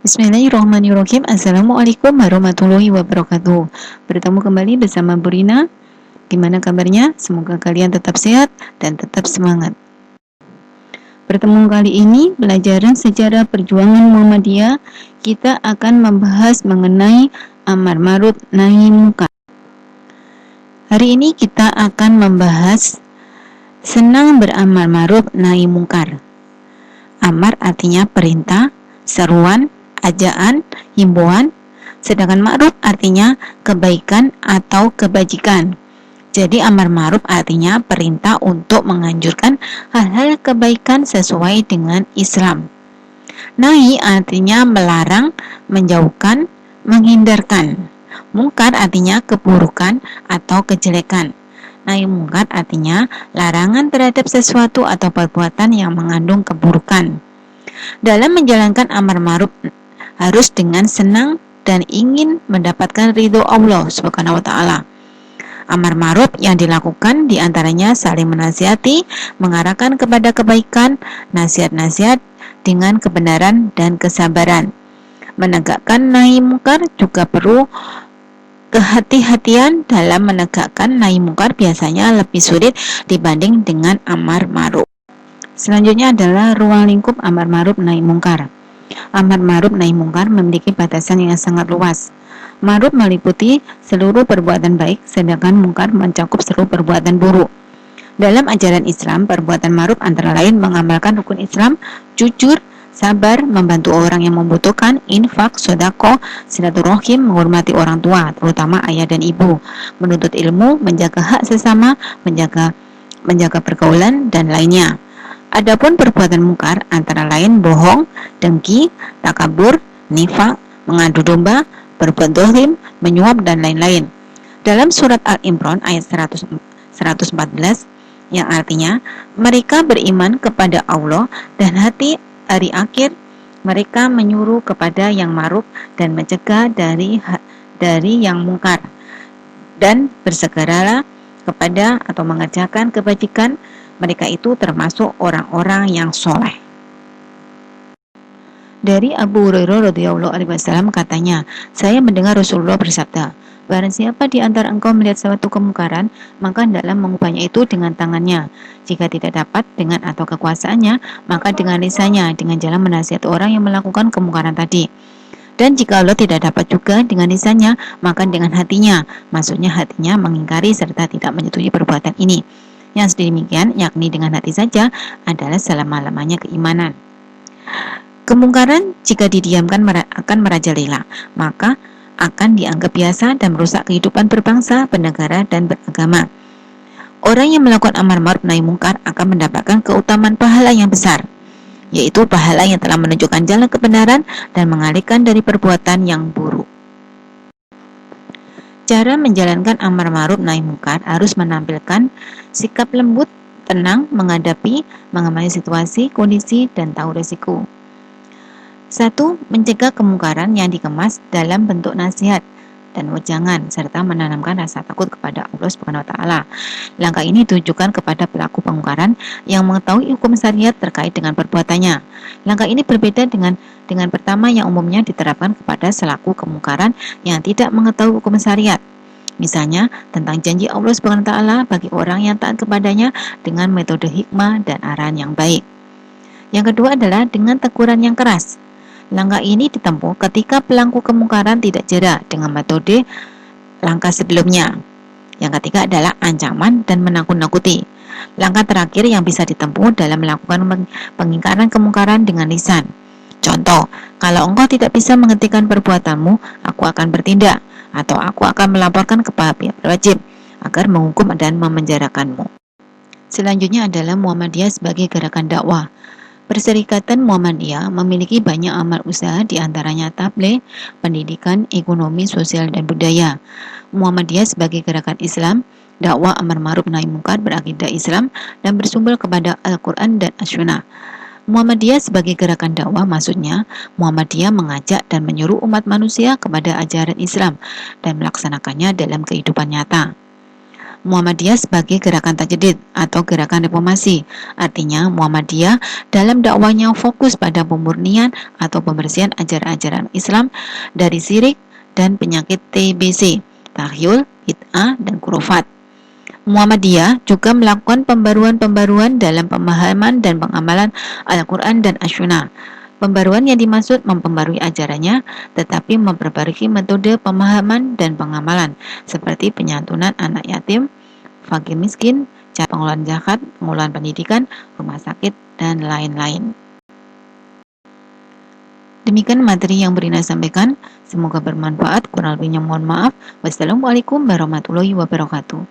Bismillahirrahmanirrahim. Assalamualaikum warahmatullahi wabarakatuh. Bertemu kembali bersama Bu Rina. Gimana kabarnya? Semoga kalian tetap sehat dan tetap semangat. Pertemuan kali ini, pelajaran sejarah perjuangan Muhammadiyah, kita akan membahas mengenai amar ma'ruf nahi munkar. Hari ini kita akan membahas senang beramar ma'ruf nahi munkar. Amar artinya perintah, seruan, ajaan, himbauan, sedangkan ma'ruf artinya kebaikan atau kebajikan. Jadi amar ma'ruf artinya perintah untuk menganjurkan hal-hal kebaikan sesuai dengan Islam. Nahi artinya melarang, menjauhkan, menghindarkan. Mungkar artinya keburukan atau kejelekan. Nahi mungkar artinya larangan terhadap sesuatu atau perbuatan yang mengandung keburukan. Dalam menjalankan amar ma'ruf harus dengan senang dan ingin mendapatkan ridho Allah Subhanahu wa taala. Amar ma'ruf yang dilakukan diantaranya saling menasihati, mengarahkan kepada kebaikan, nasihat-nasihat dengan kebenaran dan kesabaran. Menegakkan nahi mungkar juga perlu kehati-hatian. Dalam menegakkan nahi mungkar biasanya lebih sulit dibanding dengan amar ma'ruf. Selanjutnya adalah ruang lingkup amar ma'ruf nahi mungkar. Amar ma'ruf nahi mungkar memiliki batasan yang sangat luas. Ma'ruf meliputi seluruh perbuatan baik, sedangkan mungkar mencakup seluruh perbuatan buruk. Dalam ajaran Islam, perbuatan ma'ruf antara lain mengamalkan rukun Islam, jujur, sabar, membantu orang yang membutuhkan, infak, sedekah, silaturahim, menghormati orang tua, terutama ayah dan ibu, menuntut ilmu, menjaga hak sesama, menjaga pergaulan, dan lainnya. Adapun perbuatan mungkar antara lain bohong, dengki, takabur, nifak, mengadu domba, berbuat zalim, menyuap, dan lain-lain. Dalam surat Al-Imran ayat 114 yang artinya mereka beriman kepada Allah dan hari akhir, mereka menyuruh kepada yang ma'ruf dan mencegah dari yang mungkar, dan bersegeralah kepada atau mengerjakan kebajikan. Mereka itu termasuk orang-orang yang soleh. Dari Abu Hurairah radhiyallahu anhu katanya, saya mendengar Rasulullah bersabda, barang siapa di antara engkau melihat suatu kemungkaran, maka hendaklah mengubahnya itu dengan tangannya. Jika tidak dapat dengan atau kekuasaannya, maka dengan lisannya, dengan jalan menasihati orang yang melakukan kemungkaran tadi. Dan jika Allah tidak dapat juga dengan lisannya, maka dengan hatinya, maksudnya hatinya mengingkari serta tidak menyetujui perbuatan ini. Yang sedemikian, yakni dengan hati saja, adalah selama-lamanya keimanan. Kemungkaran jika didiamkan akan merajalela, maka akan dianggap biasa dan merusak kehidupan berbangsa, bernegara, dan beragama. Orang yang melakukan amar ma'ruf nahi mungkar akan mendapatkan keutamaan pahala yang besar, yaitu pahala yang telah menunjukkan jalan kebenaran dan mengalihkan dari perbuatan yang buruk. Cara menjalankan amar ma'ruf nahi mungkar harus menampilkan sikap lembut, tenang, mengamati situasi, kondisi, dan tahu resiko. 1. Mencegah kemungkaran yang dikemas dalam bentuk nasihat dan wejangan, serta menanamkan rasa takut kepada Allah Subhanahu wa taala. Langkah ini ditujukan kepada pelaku kemungkaran yang mengetahui hukum syariat terkait dengan perbuatannya. Langkah ini berbeda dengan pertama yang umumnya diterapkan kepada selaku kemungkaran yang tidak mengetahui hukum syariat. Misalnya tentang janji Allah Subhanahu wa taala bagi orang yang taat kepadanya dengan metode hikmah dan arahan yang baik. Yang kedua adalah dengan teguran yang keras. Langkah ini ditempuh ketika pelaku kemungkaran tidak jera dengan metode langkah sebelumnya. Yang ketiga adalah ancaman dan menakut-nakuti. Langkah terakhir yang bisa ditempuh dalam melakukan pengingkaran kemungkaran dengan lisan. Contoh, kalau engkau tidak bisa menghentikan perbuatanmu, aku akan bertindak, atau aku akan melaporkan kepada pihak berwajib agar menghukum dan memenjarakanmu. Selanjutnya adalah Muhammadiyah sebagai gerakan dakwah. Perserikatan Muhammadiyah memiliki banyak amal usaha, diantaranya tabligh, pendidikan, ekonomi, sosial, dan budaya. Muhammadiyah sebagai gerakan Islam, dakwah amar ma'ruf nahi mungkar berakidah Islam dan bersumber kepada Al-Quran dan As-Sunnah. Muhammadiyah sebagai gerakan dakwah maksudnya Muhammadiyah mengajak dan menyuruh umat manusia kepada ajaran Islam dan melaksanakannya dalam kehidupan nyata. Muhammadiyah sebagai gerakan tajdid atau gerakan reformasi. Artinya, Muhammadiyah dalam dakwanya fokus pada pemurnian atau pembersihan ajaran-ajaran Islam dari syirik dan penyakit TBC, tahyul, bid'ah, dan khurafat. Muhammadiyah juga melakukan pembaruan-pembaruan dalam pemahaman dan pengamalan Al-Quran dan As-Sunnah. Pembaruan yang dimaksud memperbarui ajarannya, tetapi memperbarui metode pemahaman dan pengamalan, seperti penyantunan anak yatim, fakir miskin, cara pengelolaan zakat, pengelolaan pendidikan, rumah sakit, dan lain-lain. Demikian materi yang Brina sampaikan, semoga bermanfaat, kurang lebihnya mohon maaf. Wassalamualaikum warahmatullahi wabarakatuh.